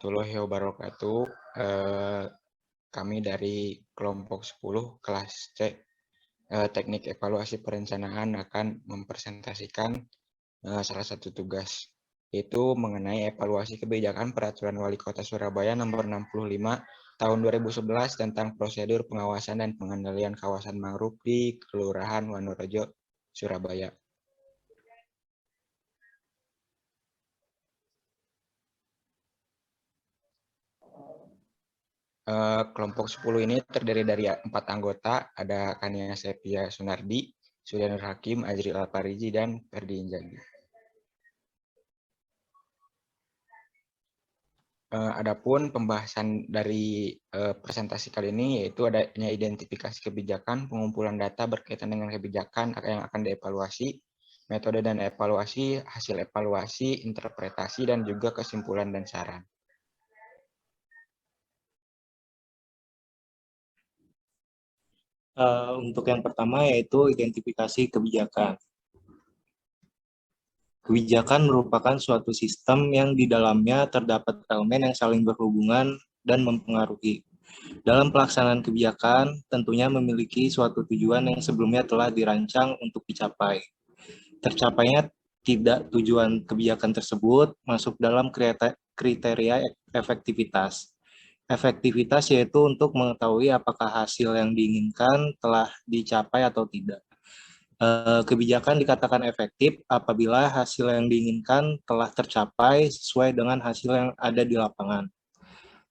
warahmatullahi wabarakatuh. Kami dari kelompok 10 kelas C Teknik Evaluasi Perencanaan akan mempresentasikan salah satu tugas, yaitu mengenai evaluasi kebijakan Peraturan Wali Kota Surabaya Nomor 65 Tahun 2011 tentang prosedur pengawasan dan pengendalian kawasan mangrove di Kelurahan Wonorejo, Surabaya. Kelompok 10 ini terdiri dari 4 anggota, ada Kania Sepia Sunardi, Surya Nur Hakim, Azril Alpariji, dan Ferdi Injagi. Adapun pembahasan dari presentasi kali ini yaitu adanya identifikasi kebijakan, pengumpulan data berkaitan dengan kebijakan yang akan dievaluasi, metode dan evaluasi, hasil evaluasi, interpretasi, dan juga kesimpulan dan saran. Untuk yang pertama yaitu identifikasi kebijakan. Kebijakan merupakan suatu sistem yang di dalamnya terdapat elemen yang saling berhubungan dan mempengaruhi. Dalam pelaksanaan kebijakan, tentunya memiliki suatu tujuan yang sebelumnya telah dirancang untuk dicapai. Tercapainya tidak tujuan kebijakan tersebut masuk dalam kriteria efektivitas. Efektivitas yaitu untuk mengetahui apakah hasil yang diinginkan telah dicapai atau tidak. Kebijakan dikatakan efektif apabila hasil yang diinginkan telah tercapai sesuai dengan hasil yang ada di lapangan.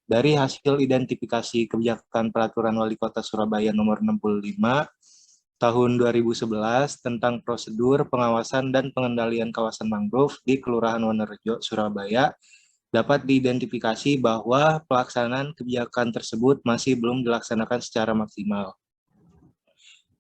Dari hasil identifikasi kebijakan Peraturan Wali Kota Surabaya Nomor 65 Tahun 2011 tentang prosedur pengawasan dan pengendalian kawasan mangrove di Kelurahan Wonorejo, Surabaya, dapat diidentifikasi bahwa pelaksanaan kebijakan tersebut masih belum dilaksanakan secara maksimal.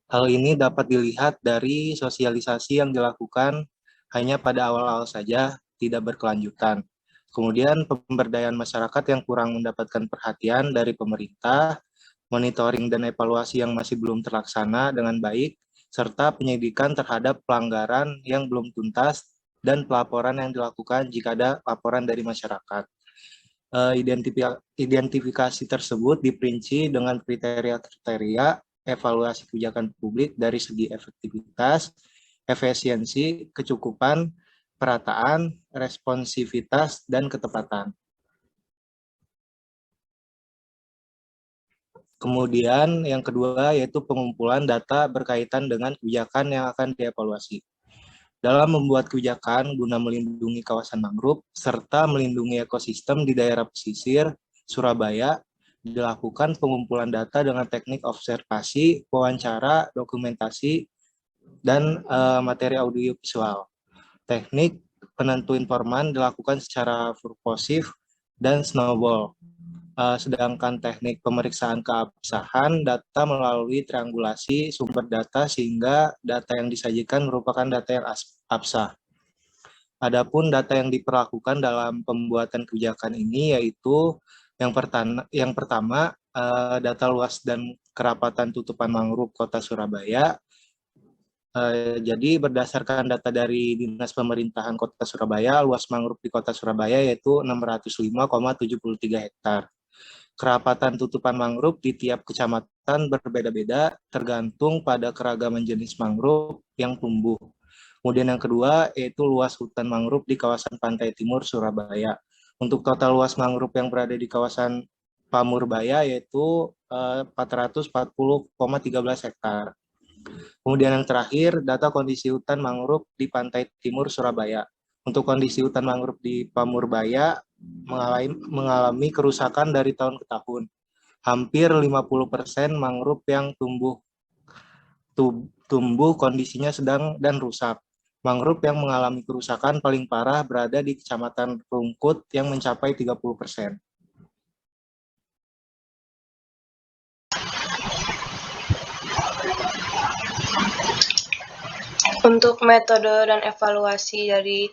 Hal ini dapat dilihat dari sosialisasi yang dilakukan hanya pada awal-awal saja, tidak berkelanjutan. Kemudian pemberdayaan masyarakat yang kurang mendapatkan perhatian dari pemerintah, monitoring dan evaluasi yang masih belum terlaksana dengan baik, serta penyidikan terhadap pelanggaran yang belum tuntas dan pelaporan yang dilakukan jika ada laporan dari masyarakat. Identifikasi tersebut diperinci dengan kriteria-kriteria evaluasi kebijakan publik dari segi efektivitas, efisiensi, kecukupan, perataan, responsivitas, dan ketepatan. Kemudian yang kedua yaitu pengumpulan data berkaitan dengan kebijakan yang akan dievaluasi. Dalam membuat kebijakan guna melindungi kawasan mangrove serta melindungi ekosistem di daerah pesisir Surabaya, dilakukan pengumpulan data dengan teknik observasi, wawancara, dokumentasi, dan materi audiovisual. Teknik penentu informan dilakukan secara purposif dan snowball. Sedangkan teknik pemeriksaan keabsahan data melalui triangulasi sumber data sehingga data yang disajikan merupakan data yang absah. Adapun data yang diperlakukan dalam pembuatan kebijakan ini yaitu yang pertama data luas dan kerapatan tutupan mangrove Kota Surabaya. Jadi berdasarkan data dari Dinas Pemerintahan Kota Surabaya, luas mangrove di Kota Surabaya yaitu 605,73 hektar. Kerapatan tutupan mangrove di tiap kecamatan berbeda-beda tergantung pada keragaman jenis mangrove yang tumbuh. Kemudian yang kedua yaitu luas hutan mangrove di kawasan pantai timur Surabaya. Untuk total luas mangrove yang berada di kawasan Pamurbaya yaitu 440,13 hektar. Kemudian yang terakhir data kondisi hutan mangrove di pantai timur Surabaya. Untuk kondisi hutan mangrove di Pamurbaya mengalami kerusakan dari tahun ke tahun. Hampir 50% mangrove yang tumbuh kondisinya sedang dan rusak. Mangrove yang mengalami kerusakan paling parah berada di Kecamatan Rungkut yang mencapai 30%. Untuk metode dan evaluasi dari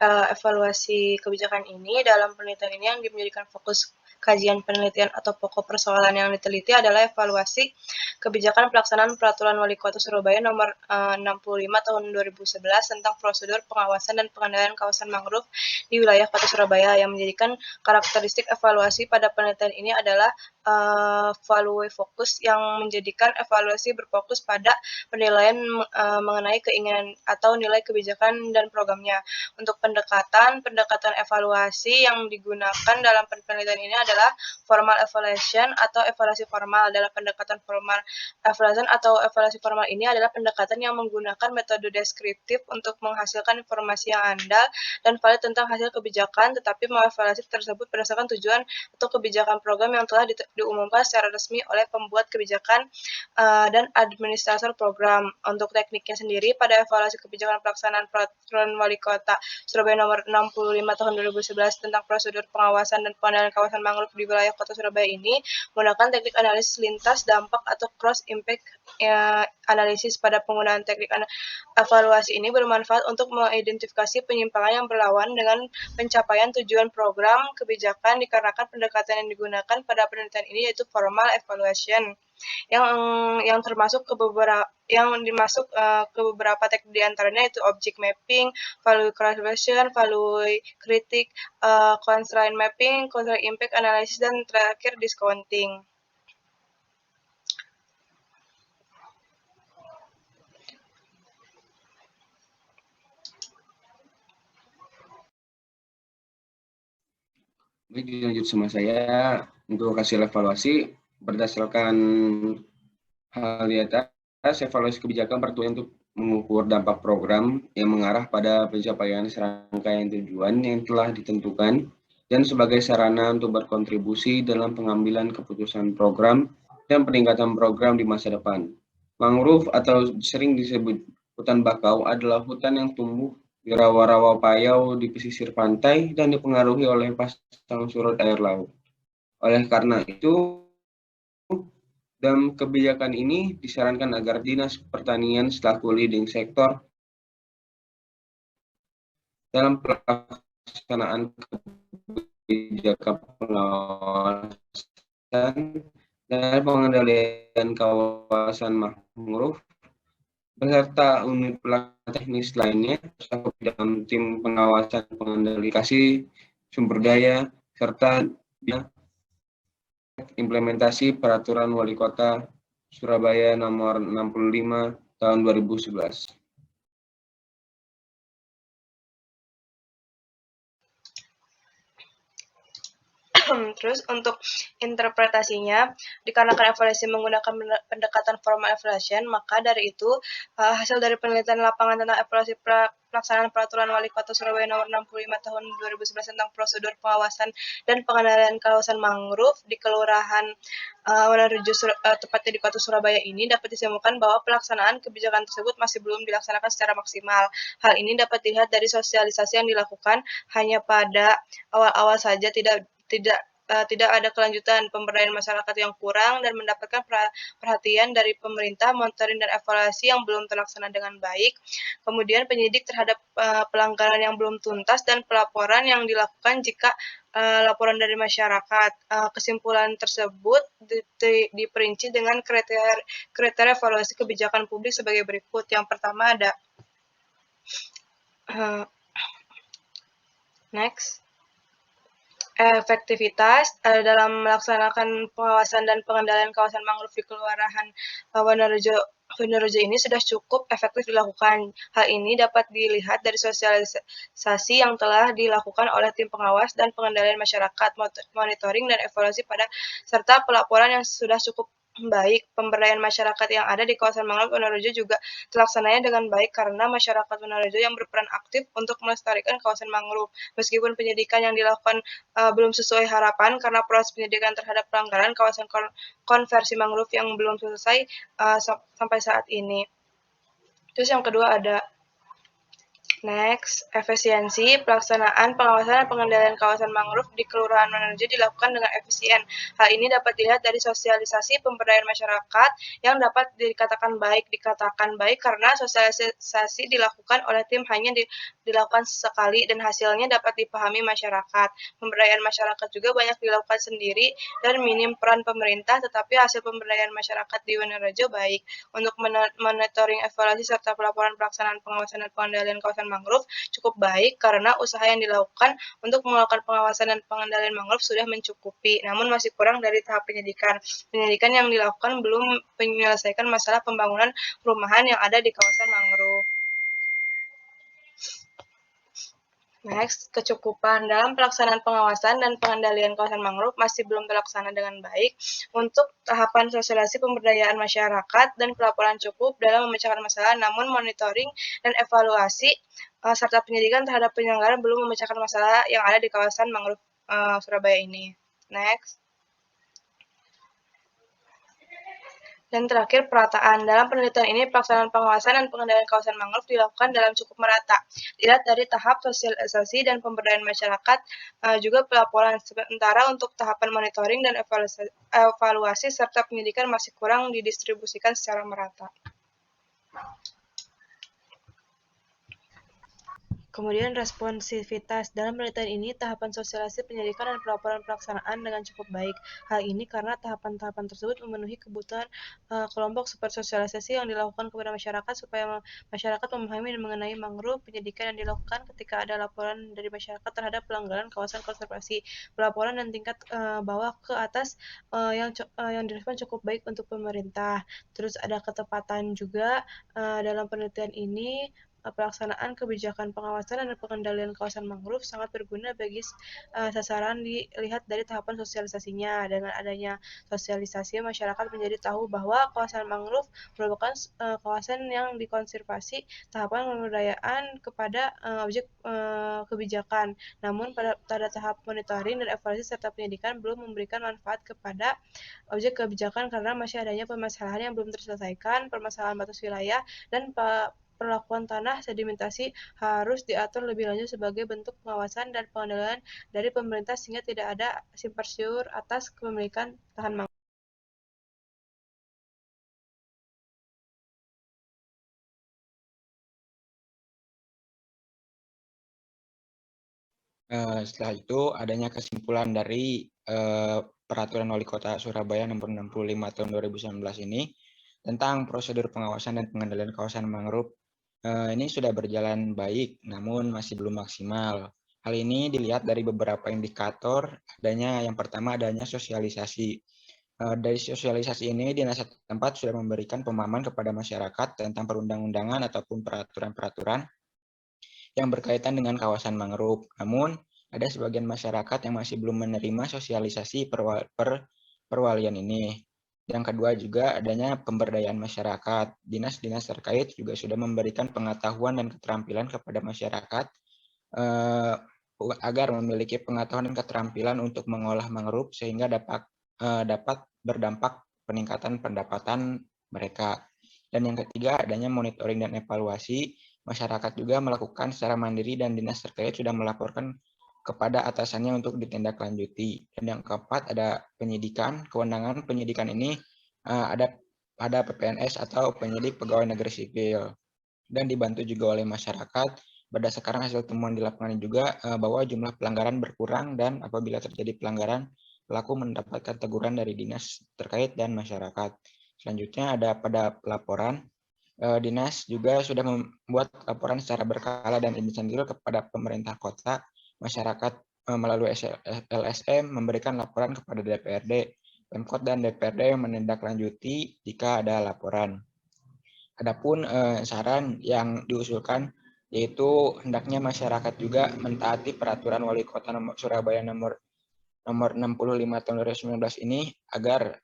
evaluasi kebijakan ini, dalam penelitian ini yang menjadikan fokus kajian penelitian atau pokok persoalan yang diteliti adalah evaluasi kebijakan pelaksanaan Peraturan Wali Kota Surabaya Nomor 65 Tahun 2011 tentang prosedur pengawasan dan pengendalian kawasan mangrove di wilayah Kota Surabaya, yang menjadikan karakteristik evaluasi pada penelitian ini adalah value fokus, yang menjadikan evaluasi berfokus pada penilaian mengenai keinginan atau nilai kebijakan dan programnya. Untuk pendekatan evaluasi yang digunakan dalam penelitian ini adalah formal evaluation atau evaluasi formal. Dalam pendekatan formal evaluation atau evaluasi formal ini adalah pendekatan yang menggunakan metode deskriptif untuk menghasilkan informasi yang andal dan valid tentang hasil kebijakan, tetapi mengevaluasi tersebut berdasarkan tujuan atau kebijakan program yang telah diumumkan secara resmi oleh pembuat kebijakan dan administrator program. Untuk tekniknya sendiri, pada evaluasi kebijakan pelaksanaan Peraturan Wali Kota Surabaya Nomor 65 Tahun 2011 tentang prosedur pengawasan dan pengendalian kawasan mangrove di wilayah Kota Surabaya ini menggunakan teknik analisis lintas dampak atau cross impact analisis. Pada penggunaan teknik evaluasi ini bermanfaat untuk mengidentifikasi penyimpangan yang berlawan dengan pencapaian tujuan program kebijakan, dikarenakan pendekatan yang digunakan pada penelitian ini yaitu formal evaluation yang termasuk ke beberapa ke beberapa teknik diantaranya yaitu object mapping, value classification, value kritik, constraint mapping, constraint impact analysis, dan terakhir discounting. Baik, lanjut sama saya untuk hasil evaluasi berdasarkan hal di atas. Evaluasi kebijakan bertujuan untuk mengukur dampak program yang mengarah pada pencapaian serangkaian tujuan yang telah ditentukan dan sebagai sarana untuk berkontribusi dalam pengambilan keputusan program dan peningkatan program di masa depan. Mangrove atau sering disebut hutan bakau adalah hutan yang tumbuh di rawa-rawa payau di pesisir pantai dan dipengaruhi oleh pasang surut air laut. Oleh karena itu, dalam kebijakan ini disarankan agar Dinas Pertanian selaku leading sektor dalam pelaksanaan kebijakan pengawasan dan pengendalian kawasan mangrove beserta unit pelatihan teknis lainnya termasuk dalam tim pengawasan pengendalian sumber daya serta implementasi Peraturan Wali Kota Surabaya Nomor 65 Tahun 2011. Terus untuk interpretasinya, dikarenakan evaluasi menggunakan pendekatan formal evaluation, maka dari itu hasil dari penelitian lapangan tentang evaluasi pelaksanaan Peraturan Wali Kota Surabaya Nomor 65 Tahun 2011 tentang prosedur pengawasan dan pengendalian kawasan mangrove di Kelurahan Wonorejo, tepatnya di Kota Surabaya ini, dapat disimpulkan bahwa pelaksanaan kebijakan tersebut masih belum dilaksanakan secara maksimal. Hal ini dapat dilihat dari sosialisasi yang dilakukan hanya pada awal-awal saja, tidak ada kelanjutan, pemberdayaan masyarakat yang kurang, dan mendapatkan perhatian dari pemerintah, monitoring dan evaluasi yang belum terlaksana dengan baik. Kemudian penyidik terhadap pelanggaran yang belum tuntas dan pelaporan yang dilakukan jika laporan dari masyarakat. Kesimpulan tersebut diperinci dengan kriteria evaluasi kebijakan publik sebagai berikut. Yang pertama ada efektivitas dalam melaksanakan pengawasan dan pengendalian kawasan mangrove di Kelurahan Wonorejo ini sudah cukup efektif dilakukan. Hal ini dapat dilihat dari sosialisasi yang telah dilakukan oleh tim pengawas dan pengendalian masyarakat, monitoring dan evaluasi serta pelaporan yang sudah cukup baik. Pemberdayaan masyarakat yang ada di kawasan mangrove Wonorejo juga terlaksananya dengan baik karena masyarakat Wonorejo yang berperan aktif untuk melestarikan kawasan mangrove. Meskipun penyidikan yang dilakukan belum sesuai harapan karena proses penyidikan terhadap pelanggaran kawasan konversi mangrove yang belum selesai sampai saat ini. Terus yang kedua ada Next, efisiensi pelaksanaan pengawasan dan pengendalian kawasan mangrove di Kelurahan Menerjo dilakukan dengan efisien. Hal ini dapat dilihat dari sosialisasi pemberdayaan masyarakat yang dapat dikatakan baik karena sosialisasi dilakukan oleh tim hanya dilakukan sekali dan hasilnya dapat dipahami masyarakat. Pemberdayaan masyarakat juga banyak dilakukan sendiri dan minim peran pemerintah, tetapi hasil pemberdayaan masyarakat di Wonorejo baik. Untuk monitoring, evaluasi, serta pelaporan pelaksanaan pengawasan dan pengendalian kawasan mangrove cukup baik karena usaha yang dilakukan untuk melakukan pengawasan dan pengendalian mangrove sudah mencukupi, namun masih kurang dari tahap penyidikan. Penyidikan yang dilakukan belum menyelesaikan masalah pembangunan perumahan yang ada di kawasan mangrove. Next, kecukupan dalam pelaksanaan pengawasan dan pengendalian kawasan mangrove masih belum terlaksana dengan baik. Untuk tahapan sosialisasi pemberdayaan masyarakat dan pelaporan cukup dalam memecahkan masalah, namun monitoring dan evaluasi serta penyidikan terhadap penyelenggara belum memecahkan masalah yang ada di kawasan mangrove Surabaya ini. Next. Dan terakhir, perataan. Dalam penelitian ini, pelaksanaan pengawasan dan pengendalian kawasan mangrove dilakukan dalam cukup merata. Dilihat dari tahap sosialisasi dan pemberdayaan masyarakat, juga pelaporan. Sementara untuk tahapan monitoring dan evaluasi serta penyidikan masih kurang didistribusikan secara merata. Kemudian responsivitas. Dalam penelitian ini, tahapan sosialisasi, penyidikan, dan pelaporan pelaksanaan dengan cukup baik. Hal ini karena tahapan-tahapan tersebut memenuhi kebutuhan kelompok seperti sosialisasi yang dilakukan kepada masyarakat supaya masyarakat memahami dan mengenai mangrove, penyidikan yang dilakukan ketika ada laporan dari masyarakat terhadap pelanggaran kawasan konservasi, pelaporan dan tingkat bawah ke atas yang direspon cukup baik untuk pemerintah. Terus ada ketepatan juga dalam penelitian ini. Pelaksanaan kebijakan pengawasan dan pengendalian kawasan mangrove sangat berguna bagi sasaran dilihat dari tahapan sosialisasinya. Dengan adanya sosialisasi, masyarakat menjadi tahu bahwa kawasan mangrove merupakan kawasan yang dikonservasi, tahapan pemberdayaan kepada objek kebijakan. Namun pada tahap monitoring dan evaluasi serta penyidikan belum memberikan manfaat kepada objek kebijakan karena masih adanya permasalahan yang belum terselesaikan, permasalahan batas wilayah, dan perlakuan tanah sedimentasi harus diatur lebih lanjut sebagai bentuk pengawasan dan pengendalian dari pemerintah sehingga tidak ada simpang siur atas kepemilikan lahan mangrove. Setelah itu adanya kesimpulan dari Peraturan Wali Kota Surabaya Nomor 65 Tahun 2019 ini tentang prosedur pengawasan dan pengendalian kawasan mangrove. Ini sudah berjalan baik, namun masih belum maksimal. Hal ini dilihat dari beberapa indikator. Yang pertama adanya sosialisasi. Dari sosialisasi ini, dinas setempat sudah memberikan pemahaman kepada masyarakat tentang perundang-undangan ataupun peraturan-peraturan yang berkaitan dengan kawasan mangrove. Namun, ada sebagian masyarakat yang masih belum menerima sosialisasi perwalian ini. Yang kedua juga adanya pemberdayaan masyarakat. Dinas-dinas terkait juga sudah memberikan pengetahuan dan keterampilan kepada masyarakat agar memiliki pengetahuan dan keterampilan untuk mengolah mangrove sehingga dapat berdampak peningkatan pendapatan mereka. Dan yang ketiga adanya monitoring dan evaluasi. Masyarakat juga melakukan secara mandiri dan dinas terkait sudah melaporkan kepada atasannya untuk ditindaklanjuti. Dan yang keempat ada penyidikan. Kewenangan penyidikan ini ada PPNS atau penyidik pegawai negeri sipil. Dan dibantu juga oleh masyarakat. Berdasarkan hasil temuan di lapangan juga bahwa jumlah pelanggaran berkurang dan apabila terjadi pelanggaran, pelaku mendapatkan teguran dari dinas terkait dan masyarakat. Selanjutnya ada pada pelaporan. Dinas juga sudah membuat laporan secara berkala dan instantil kepada pemerintah kota, masyarakat melalui LSM memberikan laporan kepada DPRD, Pemkot dan DPRD yang menindaklanjuti jika ada laporan. Adapun saran yang diusulkan yaitu hendaknya masyarakat juga mentaati peraturan Wali Kota Surabaya nomor 65 tahun 2019 ini agar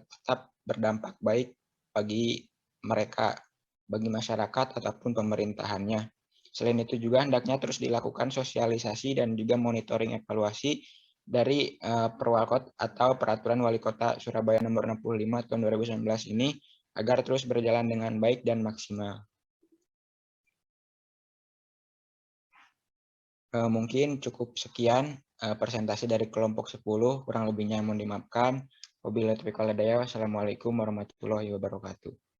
tetap berdampak baik bagi mereka, bagi masyarakat ataupun pemerintahannya. Selain itu juga hendaknya terus dilakukan sosialisasi dan juga monitoring evaluasi dari Perwalkot atau Peraturan Wali Kota Surabaya Nomor 65 Tahun 2019 ini agar terus berjalan dengan baik dan maksimal. Mungkin cukup sekian presentasi dari kelompok 10, kurang lebihnya mohon dimaafkan. Wabillahi taufiq wal hidayah. Wassalamualaikum warahmatullahi wabarakatuh.